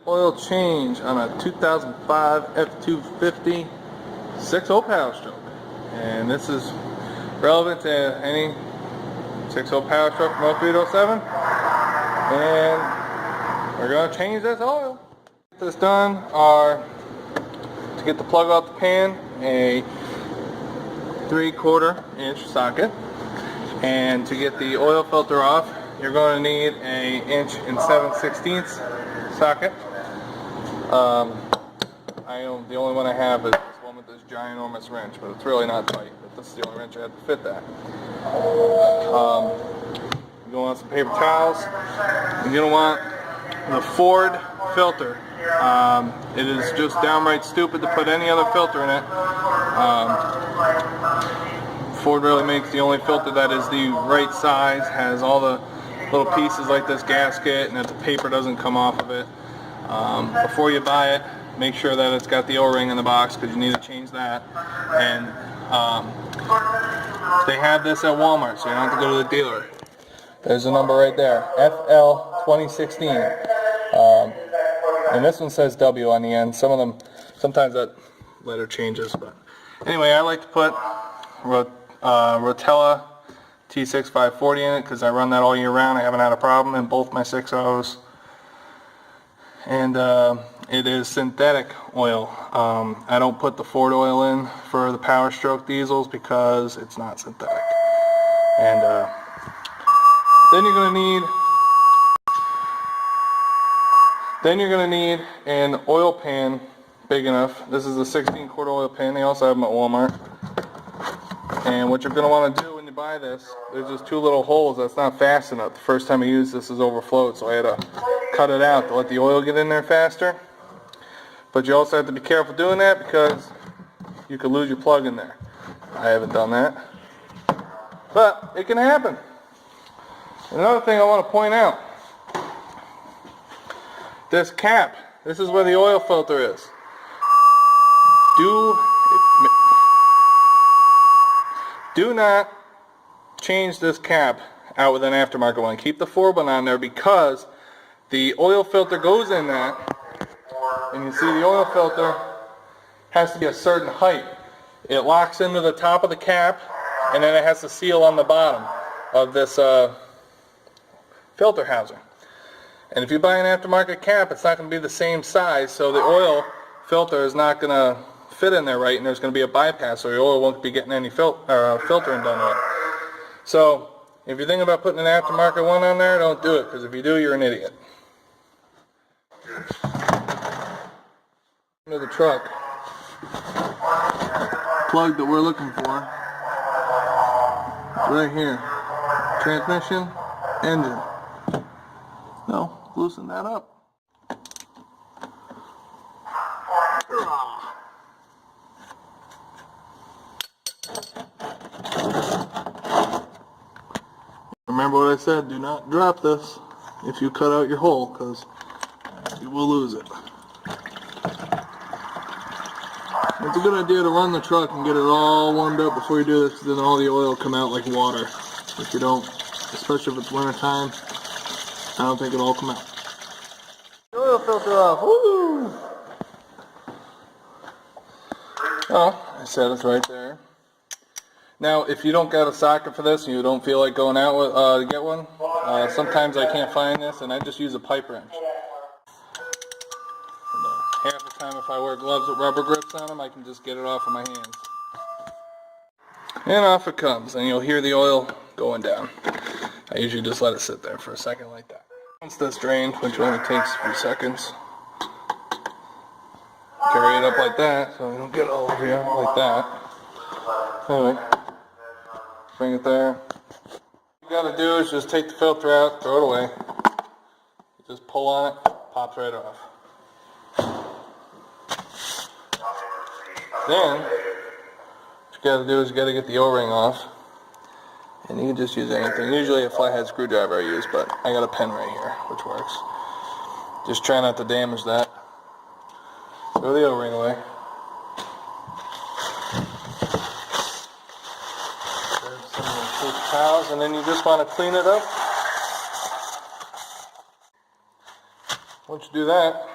Oil change on a 2005 F250 6.0 Powerstroke, and this is relevant to any 6.0 Powerstroke from 0307, and we're going to change this oil. To get this done are to get the plug off the pan, a 3/4 inch socket, and to get the oil filter off you're going to need a 1 7/16 socket. The only one I have is this one with this ginormous wrench, but it's really not tight. But this is the only wrench I had to fit that. You're going to want some paper towels. You're going to want the Ford filter. It is just downright stupid to put any other filter in it. Ford really makes the only filter that is the right size, has all the little pieces like this gasket, and that the paper doesn't come off of it. Before you buy it, make sure that it's got the O-ring in the box, because you need to change that. And they have this at Walmart, so you don't have to go to the dealer. There's a number right there, FL 2016. And this one says W on the end. Some of them, sometimes that letter changes. But anyway, I like to put Rotella T6540 in it because I run that all year round. I haven't had a problem in both my 6.0s. And it is synthetic oil. I don't put the Ford oil in for the Powerstroke diesels because it's not synthetic. And then you're going to need an oil pan big enough. This is a 16-quart oil pan. They also have them at Walmart. And what you're going to want to do when you buy this, there's just two little holes that's not fast enough. The first time I used this is overflowed, so I had to cut it out to let the oil get in there faster. But you also have to be careful doing that because you could lose your plug in there. I haven't done that, but it can happen. Another thing I want to point out, this cap, this is where the oil filter is. Do not change this cap out with an aftermarket one. Keep the Ford one on there because the oil filter goes in that, and you see the oil filter has to be a certain height. It locks into the top of the cap, and then it has to seal on the bottom of this filter housing. And if you buy an aftermarket cap, it's not going to be the same size, so the oil filter is not going to fit in there right, and there's going to be a bypass, so your oil won't be getting any filtering done with it. So if you're thinking about putting an aftermarket one on there, don't do it, because if you do, you're an idiot. Into the truck, plug that we're looking for, it's right here. Transmission, engine. No, loosen that up. Remember what I said, do not drop this if you cut out your hole, because you will lose it. It's a good idea to run the truck and get it all warmed up before you do this, because then all the oil will come out like water. If you don't, especially if it's winter time, I don't think it'll all come out. Oil filter off, woo! Oh, I said it's right there. Now, if you don't got a socket for this and you don't feel like going out with, to get one, sometimes I can't find this and I just use a pipe wrench. And, half the time if I wear gloves with rubber grips on them, I can just get it off of my hands. And off it comes, and you'll hear the oil going down. I usually just let it sit there for a second like that. Once that's drained, which only takes a few seconds, carry it up like that so you don't get all over you like that. Anyway, bring it there. What you gotta do is just take the filter out, throw it away. Just pull on it, pops right off. Then, what you gotta do is you gotta get the O-ring off. And you can just use anything. Usually a flathead screwdriver I use, but I got a pen right here, which works. Just try not to damage that. Throw the O-ring away. There's some paper towels, and then you just want to clean it up. Once you do that,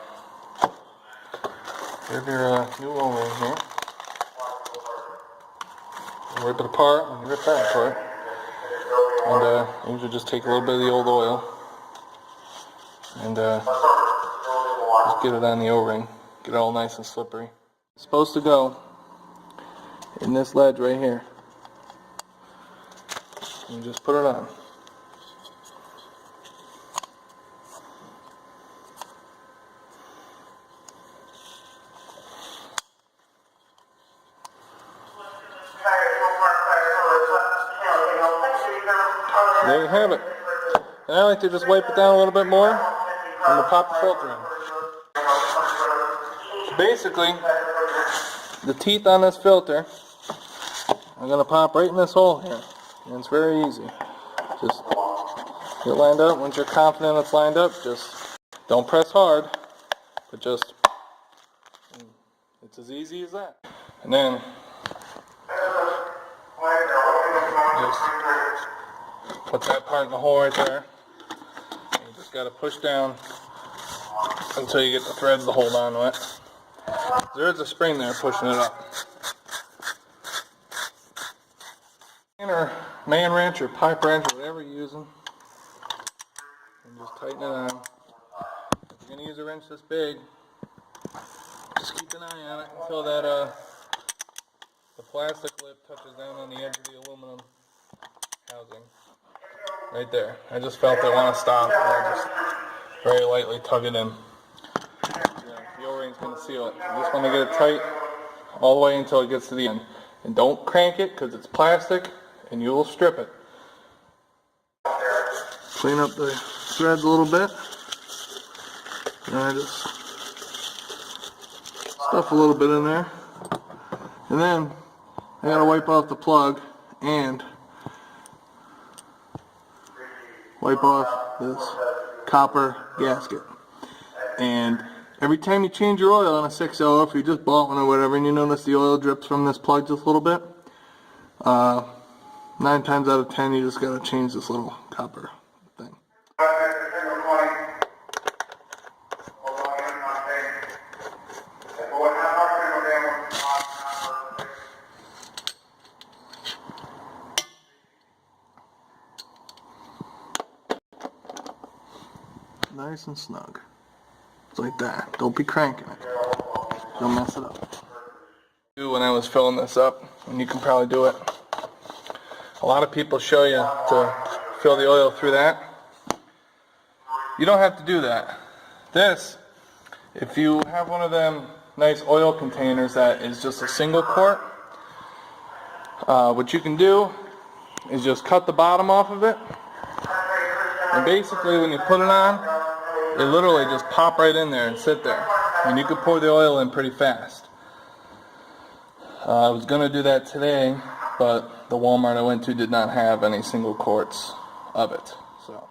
Here's your new O-ring here. Rip it apart and rip that apart. And usually just take a little bit of the old oil and just get it on the O-ring. Get it all nice and slippery. It's supposed to go in this ledge right here. And just put it on. There you have it. And I like to just wipe it down a little bit more and we'll pop the filter in. So basically, the teeth on this filter are going to pop right in this hole here. And it's very easy. Just get lined up. Once you're confident it's lined up, just don't press hard, but just, it's as easy as that. And then just put that part in the hole right there. And you just got to push down until you get the threads to hold on to it. There's a spring there pushing it up. Or man wrench or pipe wrench or whatever you're using. And just tighten it on. If you're going to use a wrench this big, just keep an eye on it until that the plastic lip touches down on the edge of the aluminum housing. Right there. I just felt I want to stop. I just very lightly tug it in. The O-ring's going to seal it. You just want to get it tight all the way until it gets to the end. And don't crank it because it's plastic and you will strip it. Clean up the threads a little bit. And I just stuff a little bit in there. And then I got to wipe off the plug and wipe off this copper gasket. And every time you change your oil on a 6L, if you just bought one or whatever and you notice the oil drips from this plug just a little bit, 9 times out of 10 you just got to change this little copper thing. Nice and snug. It's like that. Don't be cranking it. Don't mess it up. When I was filling this up, and you can probably do it, a lot of people show you to fill the oil through that. You don't have to do that. This, if you have one of them nice oil containers that is just a single quart, what you can do is just cut the bottom off of it, and basically when you put it on, it literally just pop right in there and sit there, and you can pour the oil in pretty fast. I was going to do that today, but the Walmart I went to did not have any single quarts of it. So.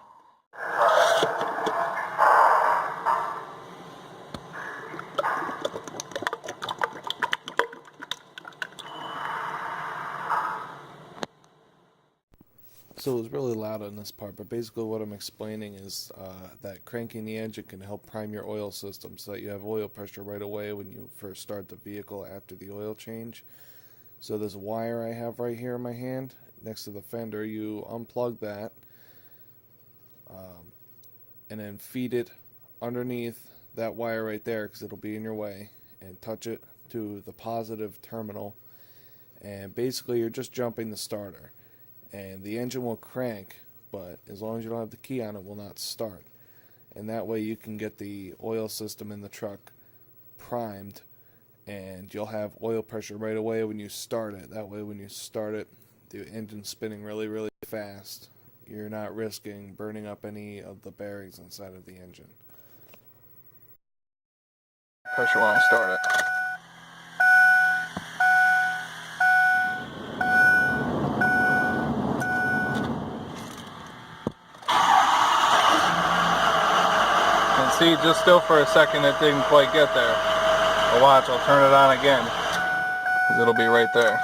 So it was really loud on this part, but basically what I'm explaining is that cranking the engine can help prime your oil system so that you have oil pressure right away when you first start the vehicle after the oil change. So there's a wire I have right here in my hand next to the fender. You unplug that and then feed it underneath that wire right there because it'll be in your way, and touch it to the positive terminal, and basically you're just jumping the starter. And the engine will crank, but as long as you don't have the key on, it will not start. And that way you can get the oil system in the truck primed, and you'll have oil pressure right away when you start it. That way when you start it, the engine's spinning really, really fast. You're not risking burning up any of the bearings inside of the engine. Pressure when I start it. See, just still for a second it didn't quite get there. But watch, I'll turn it on again, because it'll be right there.